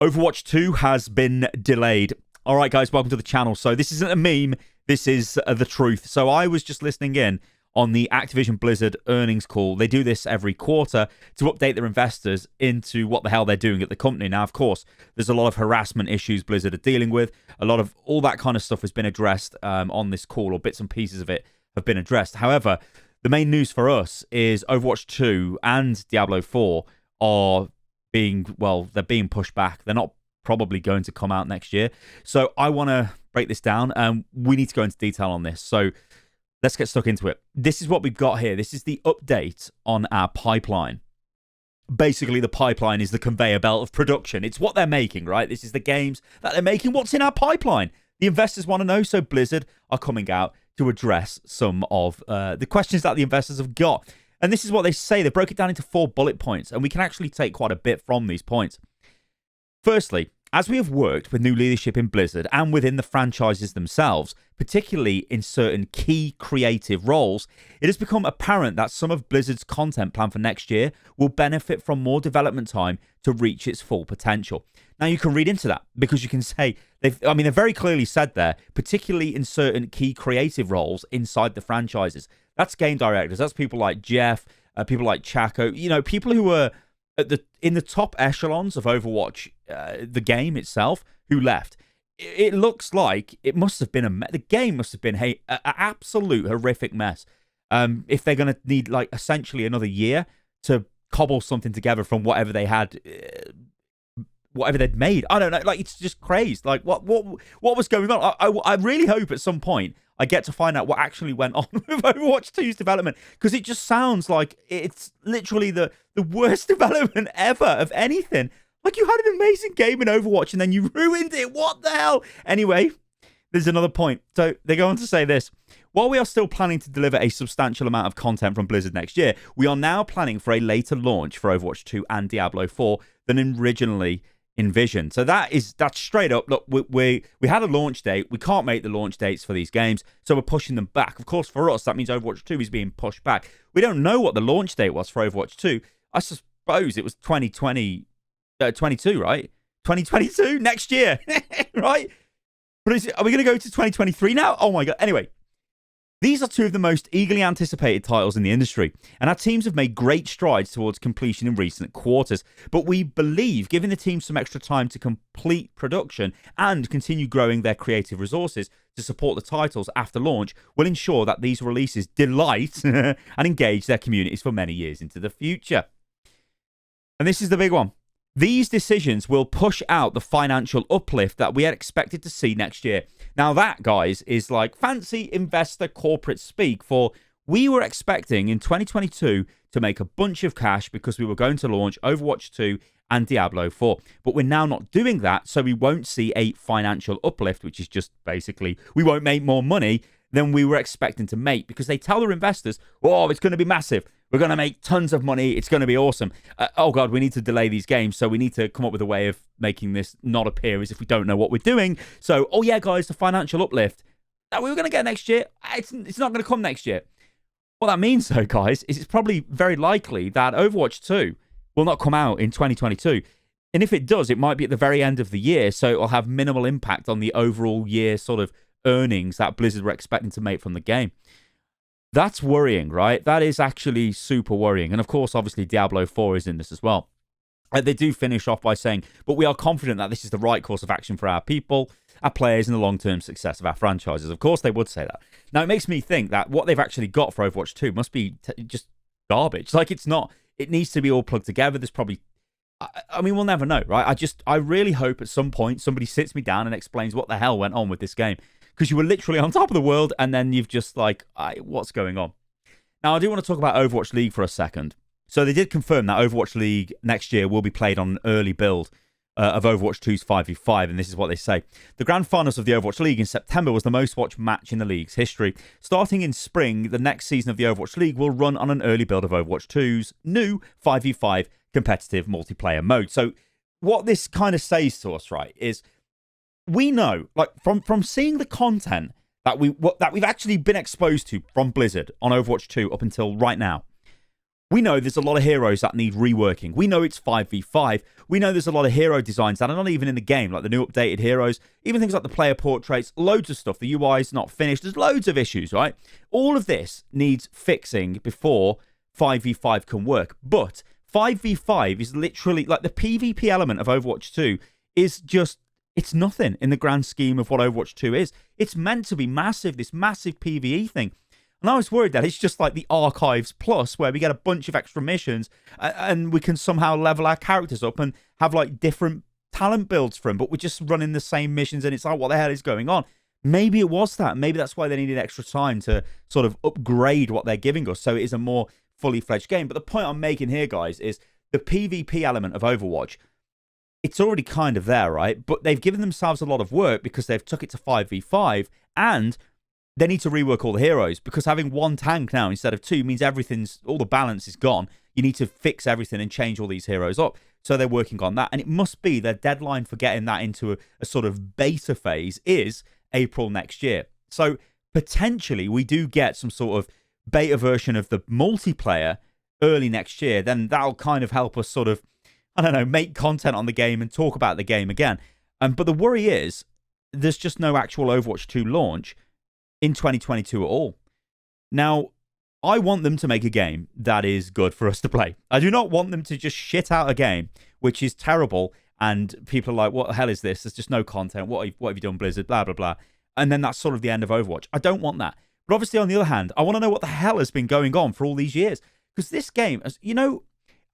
Overwatch 2 has been delayed. All right, guys, welcome to the channel. So this isn't a meme. This is the truth. So I was just listening in on the Activision Blizzard earnings call. They do this every quarter to update their investors into what the hell they're doing at the company. Now, of course, there's a lot of harassment issues Blizzard are dealing with. A lot of all that kind of stuff has been addressed on this call, or bits and pieces of it have been addressed. However, the main news for us is Overwatch 2 and Diablo 4 are they're being pushed back. They're not probably going to come out next year. So I want to break this down, and we need to go into detail on this. So let's get stuck into it. This is what we've got here. This is the update on our pipeline. Basically, the pipeline is the conveyor belt of production. It's what they're making, right? This is the games that they're making. What's in our pipeline? The investors want to know, so Blizzard are coming out to address some of the questions that the investors have got. And this is what they say. They broke it down into 4 bullet points, and we can actually take quite a bit from these points. Firstly, as we have worked with new leadership in Blizzard and within the franchises themselves, particularly in certain key creative roles, it has become apparent that some of Blizzard's content planned for next year will benefit from more development time to reach its full potential. Now, you can read into that because you can say, they've very clearly said there, particularly in certain key creative roles inside the franchises. That's game directors. That's people like Jeff, people like Chaco, people who are in the top echelons of Overwatch, the game itself, who left. It looks like it must have been the game must have been an absolute horrific mess. If they're going to need essentially another year to cobble something together from whatever they had, whatever they'd made. I don't know. It's just crazy. What was going on? I really hope at some point I get to find out what actually went on with Overwatch 2's development, because it just sounds like it's literally the worst development ever of anything. You had an amazing game in Overwatch and then you ruined it. What the hell? Anyway, there's another point. So they go on to say this. While we are still planning to deliver a substantial amount of content from Blizzard next year, we are now planning for a later launch for Overwatch 2 and Diablo 4 than originally envisioned. So that's straight up. Look, we had a launch date. We can't make the launch dates for these games, so we're pushing them back. Of course, for us, that means Overwatch 2 is being pushed back. We don't know what the launch date was for Overwatch 2. I suppose it was 2022, right? 2022 next year, right? But are we going to go to 2023 now? Oh my God. Anyway, these are 2 of the most eagerly anticipated titles in the industry, and our teams have made great strides towards completion in recent quarters. But we believe giving the team some extra time to complete production and continue growing their creative resources to support the titles after launch will ensure that these releases delight and engage their communities for many years into the future. And this is the big one. These decisions will push out the financial uplift that we had expected to see next year. Now that, guys, is like fancy investor corporate speak for we were expecting in 2022 to make a bunch of cash because we were going to launch Overwatch 2 and Diablo 4. But we're now not doing that, so we won't see a financial uplift, which is just basically we won't make more money than we were expecting to make, because they tell their investors, oh, it's going to be massive. We're going to make tons of money. It's going to be awesome. Oh, God, we need to delay these games, so we need to come up with a way of making this not appear as if we don't know what we're doing. So, oh, yeah, guys, the financial uplift that we were going to get next year, it's not going to come next year. What that means, though, guys, is it's probably very likely that Overwatch 2 will not come out in 2022. And if it does, it might be at the very end of the year, so it'll have minimal impact on the overall year sort of earnings that Blizzard were expecting to make from the game. That's worrying, right? That is actually super worrying. And of course, obviously, Diablo 4 is in this as well. They do finish off by saying, but we are confident that this is the right course of action for our people, our players, and the long-term success of our franchises. Of course, they would say that. Now, it makes me think that what they've actually got for Overwatch 2 must be just garbage. It's not. It needs to be all plugged together. There's probably... we'll never know, right? I really hope at some point somebody sits me down and explains what the hell went on with this game. Because you were literally on top of the world, and then you've just what's going on? Now, I do want to talk about Overwatch League for a second. So they did confirm that Overwatch League next year will be played on an early build of Overwatch 2's 5v5, and this is what they say. The grand finals of the Overwatch League in September was the most watched match in the league's history. Starting in spring, the next season of the Overwatch League will run on an early build of Overwatch 2's new 5v5 competitive multiplayer mode. So what this kind of says to us, right, is we know, from seeing the content that we've actually been exposed to from Blizzard on Overwatch 2 up until right now, We know there's a lot of heroes that need reworking. We know it's 5v5. We know there's a lot of hero designs that are not even in the game, like the new updated heroes, even things like the player portraits, loads of stuff. The UI's not finished. There's loads of issues, right? All of this needs fixing before 5v5 can work. But 5v5 is literally, like, the PvP element of Overwatch 2 is just, it's nothing in the grand scheme of what Overwatch 2 is. It's meant to be massive, this massive PvE thing. And I was worried that it's just like the Archives Plus, where we get a bunch of extra missions and we can somehow level our characters up and have like different talent builds for them, but we're just running the same missions and it's like, what the hell is going on? Maybe it was that. Maybe that's why they needed extra time to sort of upgrade what they're giving us so it is a more fully fledged game. But the point I'm making here, guys, is the PvP element of Overwatch, it's already kind of there, right? But they've given themselves a lot of work because they've took it to 5v5 and they need to rework all the heroes, because having one tank now instead of two means all the balance is gone. You need to fix everything and change all these heroes up. So they're working on that. And it must be their deadline for getting that into a sort of beta phase is April next year. So potentially we do get some sort of beta version of the multiplayer early next year. Then that'll kind of help us sort of, I don't know, make content on the game and talk about the game again. But the worry is there's just no actual Overwatch 2 launch in 2022 at all. Now, I want them to make a game that is good for us to play. I do not want them to just shit out a game which is terrible and people are like, what the hell is this? There's just no content. What have you done, Blizzard? Blah, blah, blah. And then that's sort of the end of Overwatch. I don't want that. But obviously, on the other hand, I want to know what the hell has been going on for all these years. Because this game, you know,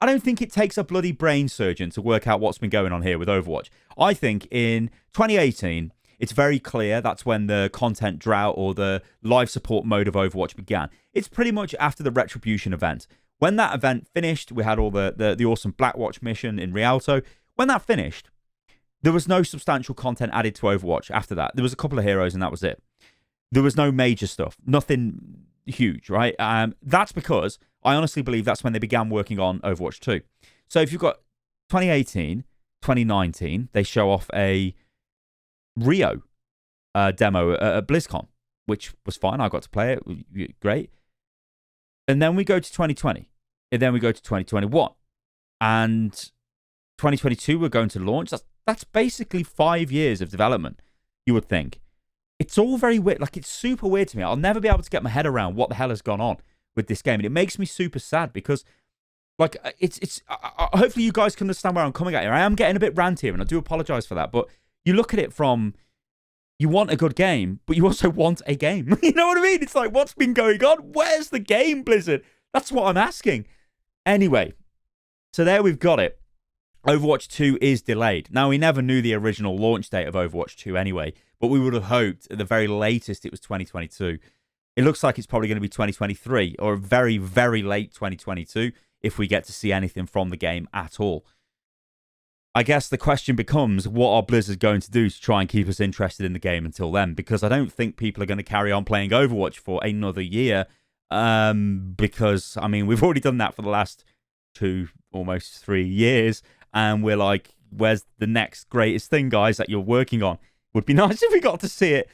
I don't think it takes a bloody brain surgeon to work out what's been going on here with Overwatch. I think in 2018... it's very clear that's when the content drought or the live support mode of Overwatch began. It's pretty much after the Retribution event. When that event finished, we had all the awesome Blackwatch mission in Rialto. When that finished, there was no substantial content added to Overwatch after that. There was a couple of heroes and that was it. There was no major stuff. Nothing huge, right? That's because I honestly believe that's when they began working on Overwatch 2. So if you've got 2018, 2019, they show off a Rio demo at BlizzCon, which was fine. I got to play it. Great. And then we go to 2020. And then we go to 2021. And 2022, we're going to launch. That's basically 5 years of development, you would think. It's all very weird. Like, it's super weird to me. I'll never be able to get my head around what the hell has gone on with this game. And it makes me super sad because, like, hopefully you guys can understand where I'm coming at here. I am getting a bit ranty here, and I do apologize for that. But you look at it from, you want a good game, but you also want a game. You know what I mean? It's like, what's been going on? Where's the game, Blizzard? That's what I'm asking. Anyway, so there we've got it. Overwatch 2 is delayed. Now, we never knew the original launch date of Overwatch 2 anyway, but we would have hoped at the very latest it was 2022. It looks like it's probably going to be 2023 or very, very late 2022 if we get to see anything from the game at all. I guess the question becomes, what are Blizzard going to do to try and keep us interested in the game until then? Because I don't think people are going to carry on playing Overwatch for another year. Because, I mean, we've already done that for the last 2, almost 3 years. And we're like, where's the next greatest thing, guys, that you're working on? Would be nice if we got to see it.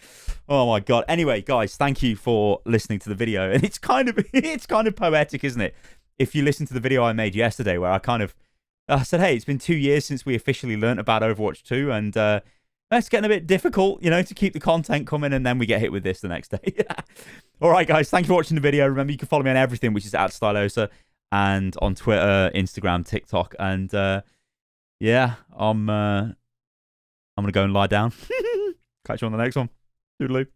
Oh, my God. Anyway, guys, thank you for listening to the video. And it's kind of poetic, isn't it? If you listen to the video I made yesterday where I said, hey, it's been 2 years since we officially learnt about Overwatch 2, and it's getting a bit difficult, you know, to keep the content coming, and then we get hit with this the next day. All right, guys, thank you for watching the video. Remember, you can follow me on everything, which is @Stylosa, and on Twitter, Instagram, TikTok, and yeah, I'm going to go and lie down. Catch you on the next one. Toodaloo.